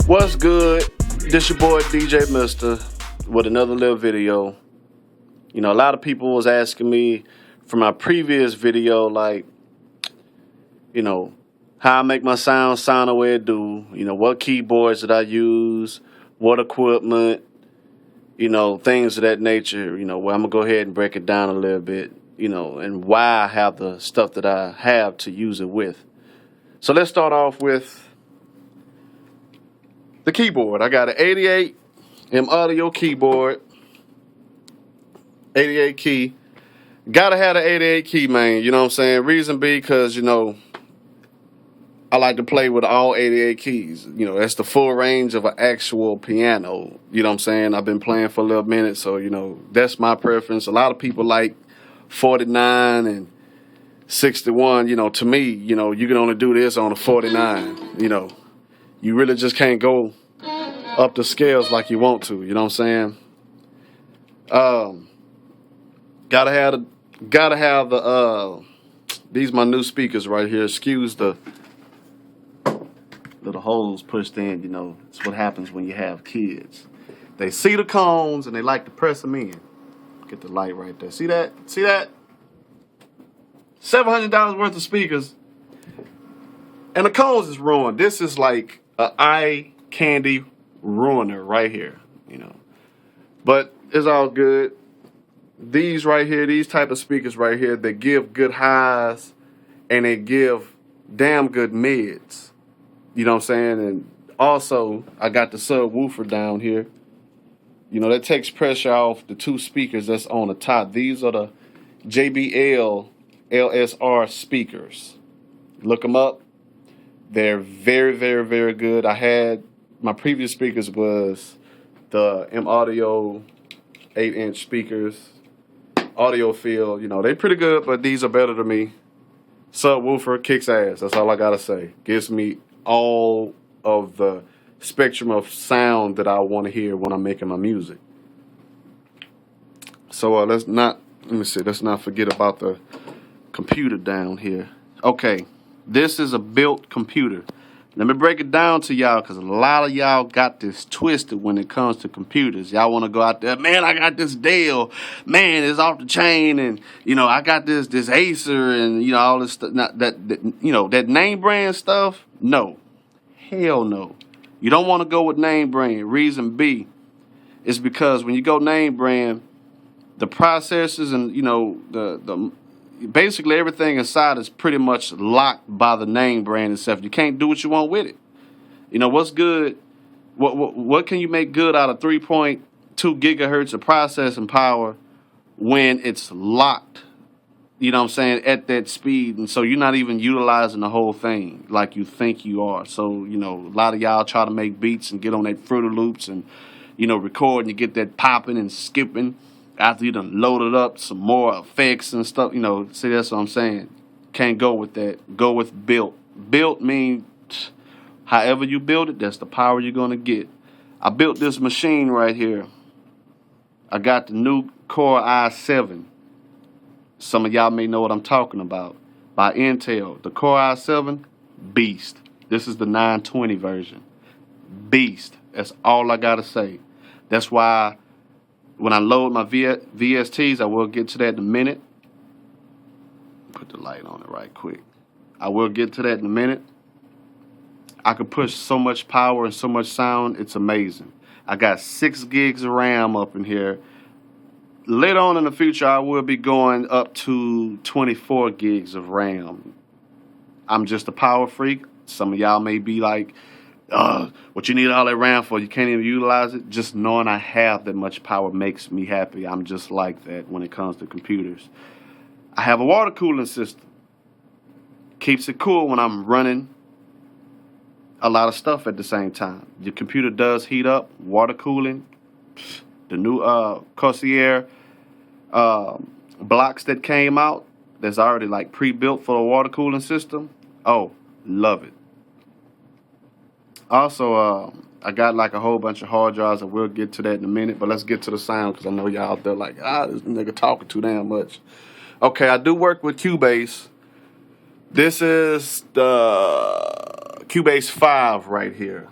What's good? This your boy DjMistah with another little video. You know, a lot of people was asking me from my previous video, like, you know, how I make my sound the way it do. You know, what keyboards that I use, what equipment, you know, things of that nature. You know, well, I'm gonna go ahead and break it down a little bit. You know, and why I have the stuff that I have to use it with. So let's start off with the keyboard. I got an 88 audio keyboard, 88 key. Gotta have the 88 key, man. You know what I'm saying? Reason be because, you know, I like to play with all 88 keys. You know, that's the full range of an actual piano. You know what I'm saying? I've been playing for a little minute, so, you know, that's my preference. A lot of people like 49 and 61. You know, to me, you know, you can only do this on a 49. You know, you really just can't go up the scales like you want to. You know what I'm saying? Gotta have the these my new speakers right here. Excuse the little holes pushed in. You know, it's what happens when you have kids. They see the cones and they like to press them in. Get the light right there. See that? See that? $700 worth of speakers, and the cones is ruined. This is like an eye candy ruiner right here, you know. But it's all good. These right here, these type of speakers right here, they give good highs and they give damn good mids. You know what I'm saying? And also, I got the subwoofer down here. You know, that takes pressure off the two speakers that's on the top. These are the JBL LSR speakers. Look them up. They're very, very, very good. I had my previous speakers was the M Audio 8-inch speakers, audio field. You know, they pretty good, but these are better than me. Subwoofer kicks ass. That's all I gotta say. Gives me all of the spectrum of sound that I want to hear when I'm making my music. So let's not forget about the computer down here. Okay, this is a built computer. Let me break it down to y'all, because a lot of y'all got this twisted when it comes to computers. Y'all want to go out there, man, I got this Dell, man, it's off the chain, and, you know, I got this Acer, and, you know, all this stuff, you know, that name brand stuff. No, hell no. You don't want to go with name brand. Reason B is because when you go name brand, the processors and, you know, the basically everything inside is pretty much locked by the name brand itself. You can't do what you want with it. You know, what's good? What can you make good out of 3.2 gigahertz of processing power when it's locked? You know what I'm saying, at that speed, and so you're not even utilizing the whole thing like you think you are. So, you know, a lot of y'all try to make beats and get on that Fruity Loops and, you know, record, and you get that popping and skipping after you done loaded up some more effects and stuff. You know, see, that's what I'm saying. Can't go with that. Go with built. Built means however you build it, that's the power you're going to get. I built this machine right here. I got the new Core i7. Some of y'all may know what I'm talking about. By Intel. The Core i7, beast. This is the 920 version. Beast. That's all I got to say. That's why when I load my VSTs, I will get to that in a minute. Put the light on it right quick. I will get to that in a minute. I could push so much power and so much sound, it's amazing. I got 6 gigs of RAM up in here. Later on in the future, I will be going up to 24 gigs of RAM. I'm just a power freak. Some of y'all may be like, what you need all that RAM for? You can't even utilize it. Just knowing I have that much power makes me happy. I'm just like that when it comes to computers. I have a water cooling system. Keeps it cool when I'm running a lot of stuff at the same time. Your computer does heat up. Water cooling. The new Corsair blocks that came out that's already like pre-built for a water cooling system. Oh, love it. Also, I got like a whole bunch of hard drives. I will get to that in a minute, but let's get to the sound, because I know y'all out there like, this nigga talking too damn much. Okay, I do work with Cubase. This is the Cubase 5 right here.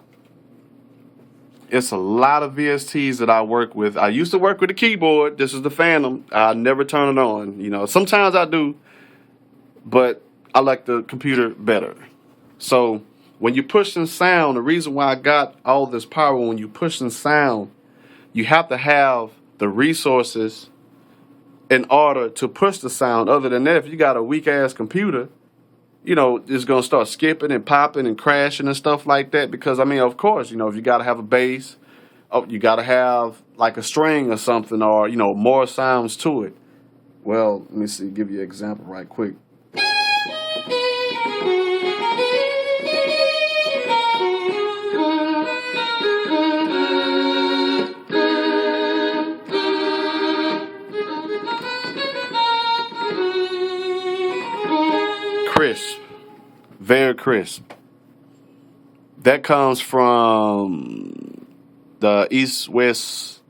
It's a lot of VSTs that I work with. I used to work with the keyboard. This is the Phantom. I never turn it on. You know, sometimes I do, but I like the computer better. So when you're pushing sound, the reason why I got all this power, when you're pushing sound, you have to have the resources in order to push the sound. Other than that, if you got a weak ass computer, you know, it's going to start skipping and popping and crashing and stuff like that. Because, I mean, of course, you know, if you got to have a bass, oh, you got to have like a string or something, or, you know, more sounds to it. Well, let me see, give you an example right quick. Crisp, very crisp. That comes from the East West.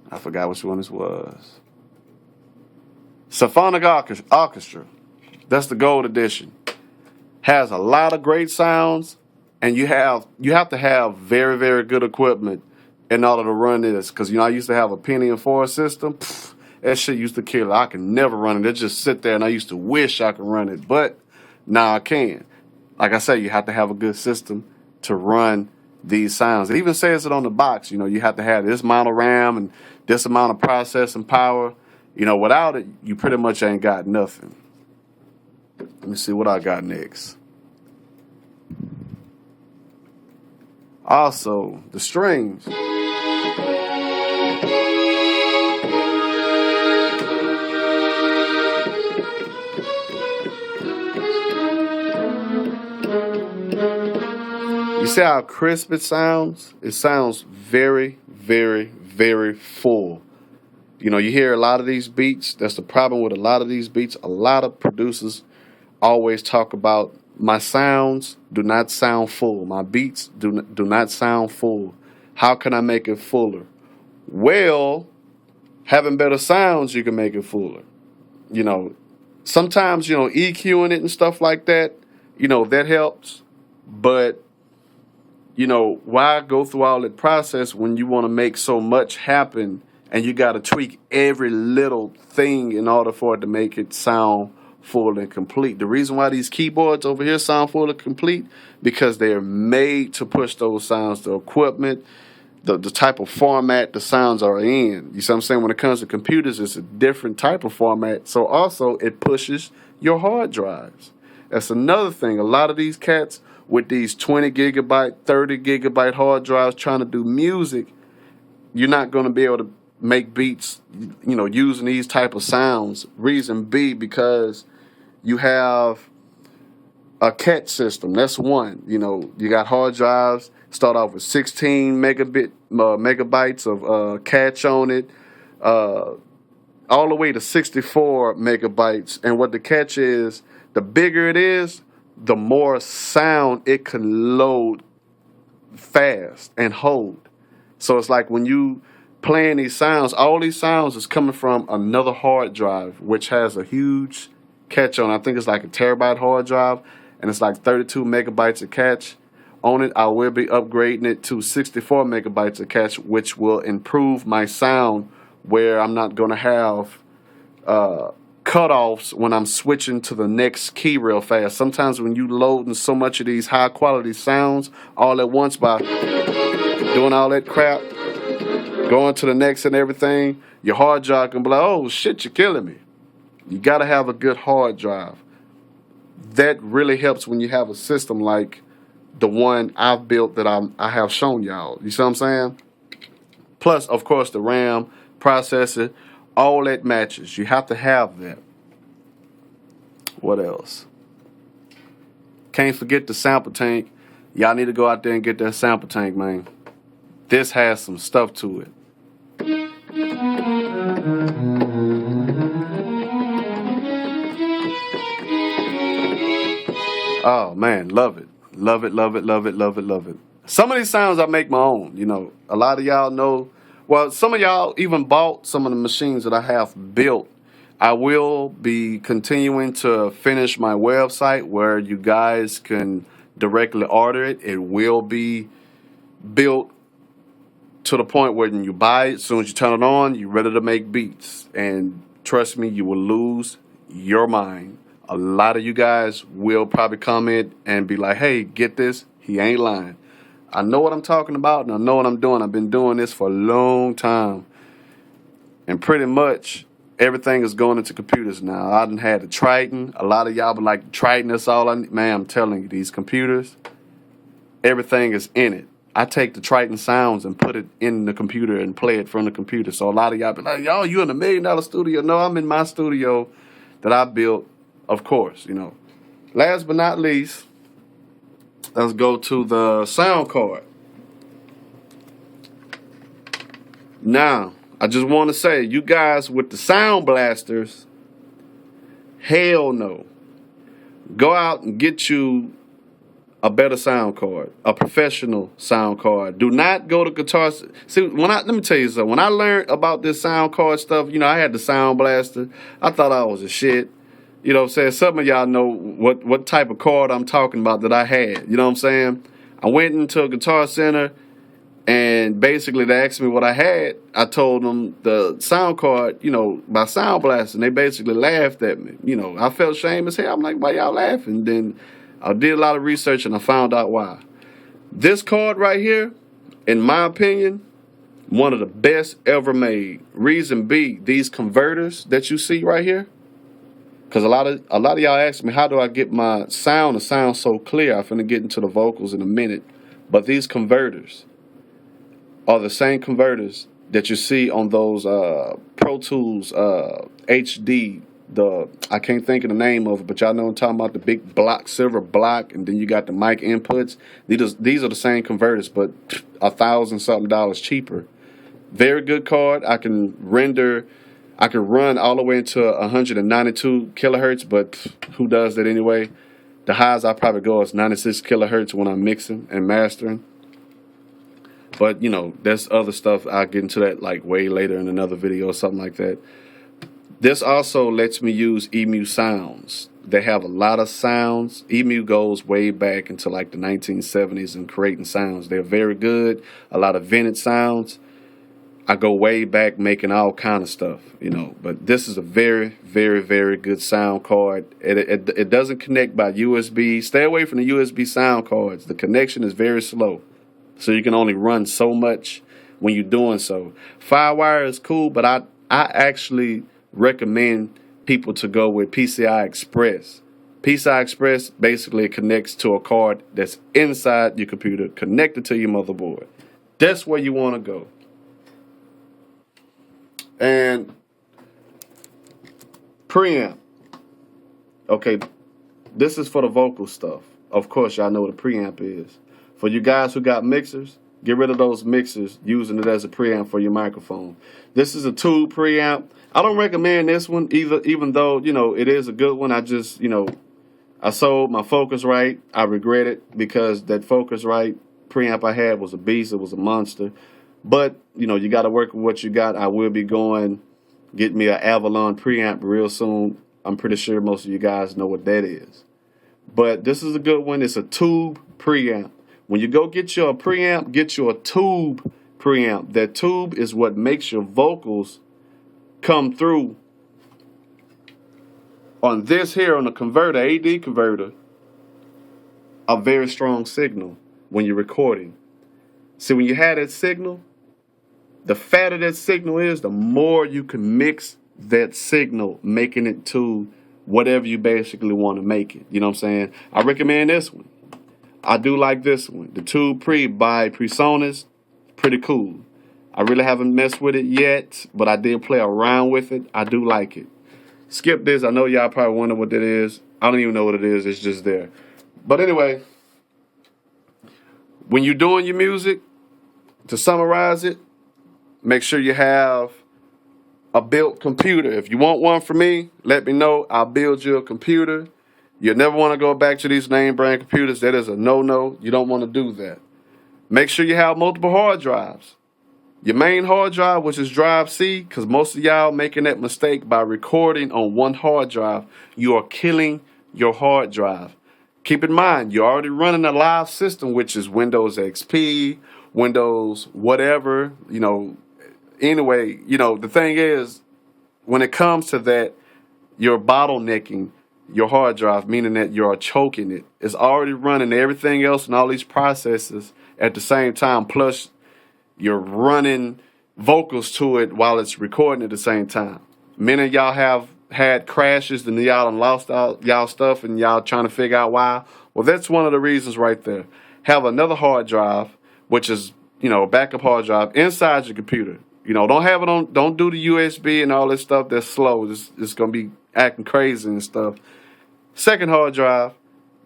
I forgot which one this was. Symphonic Orchestra. That's the gold edition. Has a lot of great sounds, and you have to have very, very good equipment in order to run this. Because, you know, I used to have a Pentium 4 system. That shit used to kill it. I could never run it. It just sit there, and I used to wish I could run it. But now I can. Like I said, you have to have a good system to run these sounds. It even says it on the box. You know, you have to have this amount of RAM and this amount of processing power. You know, without it, you pretty much ain't got nothing. Let me see what I got next. Also, the strings. You see how crisp it sounds? It sounds very, very, very full. You know, you hear a lot of these beats. That's the problem with a lot of these beats. A lot of producers always talk about my sounds do not sound full. My beats do not sound full. How can I make it fuller? Well, having better sounds, you can make it fuller. You know, sometimes, you know, EQing it and stuff like that, you know, that helps. But, you know, why go through all that process when you want to make so much happen and you got to tweak every little thing in order for it to make it sound full and complete? The reason why these keyboards over here sound full and complete, because they're made to push those sounds. The equipment, the type of format the sounds are in. You see what I'm saying? When it comes to computers, it's a different type of format. So also it pushes your hard drives. That's another thing. A lot of these cats with these 20 gigabyte, 30 gigabyte hard drives trying to do music, you're not going to be able to make beats, you know, using these type of sounds. Reason B, because you have a CAT system. That's one. You know, you got hard drives, start off with 16 megabytes of cache on it, all the way to 64 megabytes. And what the catch is, the bigger it is, the more sound it can load fast and hold. So it's like when you playing these sounds, all these sounds is coming from another hard drive, which has a huge catch on. I think it's like a terabyte hard drive, and it's like 32 megabytes of cache on it. I will be upgrading it to 64 megabytes of cache, which will improve my sound, where I'm not going to have cutoffs when I'm switching to the next key real fast. Sometimes when you loading so much of these high quality sounds all at once by doing all that crap, going to the next and everything, your hard drive can be like, oh shit, you're killing me. You got to have a good hard drive. That really helps when you have a system like the one I've built that I have shown y'all. You see what I'm saying? Plus, of course, the RAM, processor, all that matches. You have to have that. What else? Can't forget the sample tank. Y'all need to go out there and get that sample tank, man. This has some stuff to it. Oh man, love it. Love it, love it, love it, love it, love it. Some of these sounds I make my own. You know, a lot of y'all know. Well, some of y'all even bought some of the machines that I have built. I will be continuing to finish my website where you guys can directly order it. It will be built to the point where when you buy it, as soon as you turn it on, you're ready to make beats. And trust me, you will lose your mind. A lot of you guys will probably comment and be like, hey, get this, he ain't lying. I know what I'm talking about and I know what I'm doing. I've been doing this for a long time. And pretty much everything is going into computers now. I done had the Triton. A lot of y'all be like, Triton, that's all I need. Man, I'm telling you, these computers, everything is in it. I take the Triton sounds and put it in the computer and play it from the computer. So a lot of y'all be like, y'all, you in $1 million studio. No, I'm in my studio that I built, of course, you know. Last but not least, let's go to the sound card. Now, I just want to say, you guys with the sound blasters, hell no. Go out and get you a better sound card, a professional sound card. Do not go to guitar. See, let me tell you something. When I learned about this sound card stuff, you know, I had the sound blaster. I thought I was a shit. You know what I'm saying? Some of y'all know what type of card I'm talking about that I had. You know what I'm saying? I went into a Guitar Center, and basically they asked me what I had. I told them the sound card, you know, by Sound Blast, and they basically laughed at me. You know, I felt shame as hell. I'm like, why y'all laughing? Then I did a lot of research and I found out why. This card right here, in my opinion, one of the best ever made. Reason B, these converters that you see right here, because a lot of y'all ask me, how do I get my sound to sound so clear? I'm finna get into the vocals in a minute. But these converters are the same converters that you see on those Pro Tools HD. I can't think of the name of it, but y'all know I'm talking about, the big block, silver block, and then you got the mic inputs. These are the same converters, but $1,000-something cheaper. Very good card. I can run all the way into 192 kilohertz, but who does that anyway? The highs I probably go is 96 kilohertz when I'm mixing and mastering. But, you know, there's other stuff. I'll get into that like way later in another video or something like that. This also lets me use EMU sounds. They have a lot of sounds. EMU goes way back into like the 1970s and creating sounds. They're very good. A lot of vintage sounds. I go way back making all kind of stuff, you know. But this is a very, very, very good sound card. It doesn't connect by USB. Stay away from the USB sound cards. The connection is very slow. So you can only run so much when you're doing so. Firewire is cool, but I actually recommend people to go with PCI Express. PCI Express basically connects to a card that's inside your computer, connected to your motherboard. That's where you want to go. And preamp. Okay, this is for the vocal stuff. Of course, y'all know what a preamp is. For you guys who got mixers, get rid of those mixers using it as a preamp for your microphone. This is a tube preamp. I don't recommend this one either, even though, you know, it is a good one. I just, you know, I sold my Focusrite. I regret it because that Focusrite preamp I had was a beast. It was a monster. But, you know, you got to work with what you got. I will be get me an Avalon preamp real soon. I'm pretty sure most of you guys know what that is. But this is a good one. It's a tube preamp. When you go get your preamp, get you a tube preamp. That tube is what makes your vocals come through. On this here, on the converter, AD converter, a very strong signal when you're recording. See, when you have that signal, the fatter that signal is, the more you can mix that signal, making it to whatever you basically want to make it. You know what I'm saying? I recommend this one. I do like this one. The Tube Pre by PreSonus. Pretty cool. I really haven't messed with it yet, but I did play around with it. I do like it. Skip this. I know y'all probably wonder what that is. I don't even know what it is. It's just there. But anyway, when you're doing your music, to summarize it, make sure you have a built computer. If you want one from me, let me know. I'll build you a computer. You'll never want to go back to these name brand computers. That is a no-no. You don't want to do that. Make sure you have multiple hard drives. Your main hard drive, which is drive C, because most of y'all making that mistake by recording on one hard drive. You are killing your hard drive. Keep in mind, you're already running a live system, which is Windows XP, Windows, whatever, anyway, the thing is, when it comes to that, you're bottlenecking your hard drive, meaning that you're choking it. It's already running everything else and all these processes at the same time, plus you're running vocals to it while it's recording at the same time. Many of y'all have had crashes and y'all done lost y'all stuff and y'all trying to figure out why. Well, that's one of the reasons right there. Have another hard drive, which is, a backup hard drive inside your computer. Don't have it on, don't do the USB and all this stuff that's slow. It's going to be acting crazy and stuff. Second hard drive,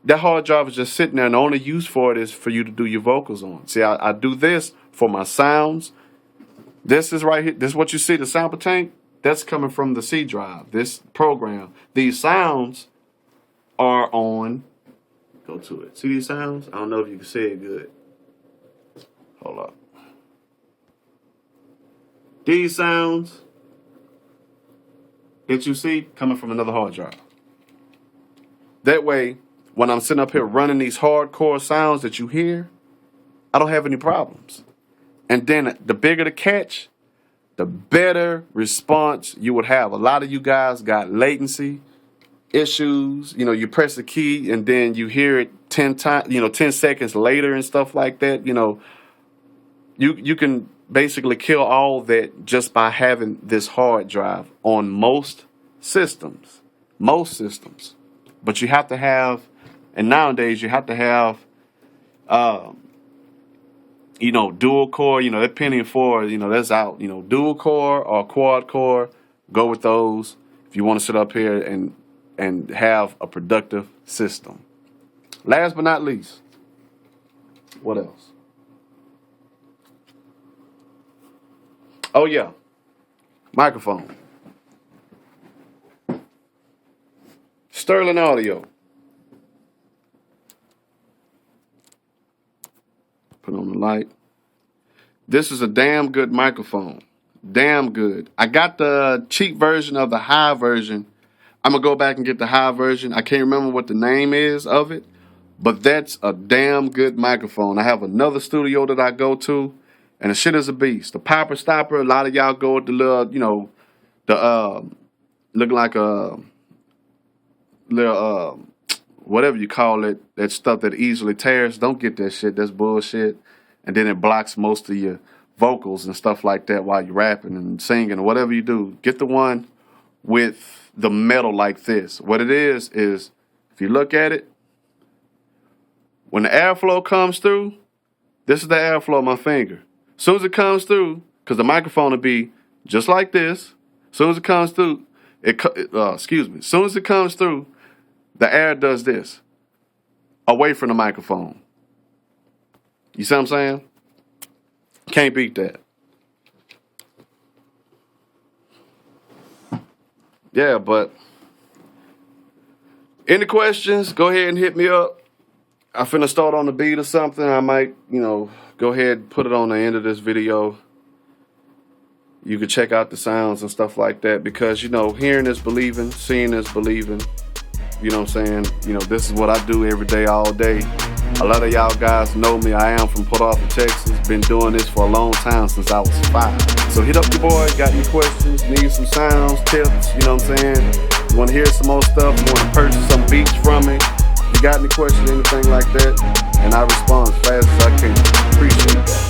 that hard drive is just sitting there, and the only use for it is for you to do your vocals on. See, I do this for my sounds. This is right here. This is what you see, the sample tank. That's coming from the C drive, this program. These sounds are on, go to it. See these sounds? I don't know if you can see it good. Hold up. These sounds that you see coming from another hard drive. That way, when I'm sitting up here running these hardcore sounds that you hear, I don't have any problems. And then the bigger the catch, the better response you would have. A lot of you guys got latency issues. You press the key and then you hear it 10 times, 10 seconds later and stuff like that. You can basically kill all that just by having this hard drive on most systems. But you have to have, and nowadays you have to have, dual core, that Pentium 4, that's out. Dual core or quad core, go with those if you want to sit up here and have a productive system. Last but not least, what else? Oh yeah, microphone. Sterling Audio. Put on the light. This is a damn good microphone. Damn good. I got the cheap version of the high version. I'm going to go back and get the high version. I can't remember what the name is of it, but that's a damn good microphone. I have another studio that I go to, and the shit is a beast. The popper stopper, a lot of y'all go with the little, looking like a little, whatever you call it, that stuff that easily tears. Don't get that shit. That's bullshit. And then it blocks most of your vocals and stuff like that while you're rapping and singing or whatever you do. Get the one with the metal like this. What it is if you look at it, when the airflow comes through, this is the airflow of my finger. As soon as it comes through, because the microphone will be just like this. As soon as it comes through, as soon as it comes through, the air does this, away from the microphone. You see what I'm saying? Can't beat that. Yeah, but any questions, go ahead and hit me up. I finna start on the beat or something. I might, go ahead and put it on the end of this video. You can check out the sounds and stuff like that because, hearing is believing, seeing is believing. You know what I'm saying? This is what I do every day, all day. A lot of y'all guys know me. I am from Port Arthur, Texas. Been doing this for a long time, since I was 5. So hit up your boy. Got any questions? Need some sounds, tips? You know what I'm saying? You want to hear some more stuff? You want to purchase some beats from me? You got any questions, anything like that? And I respond as fast as I can. Appreciate that.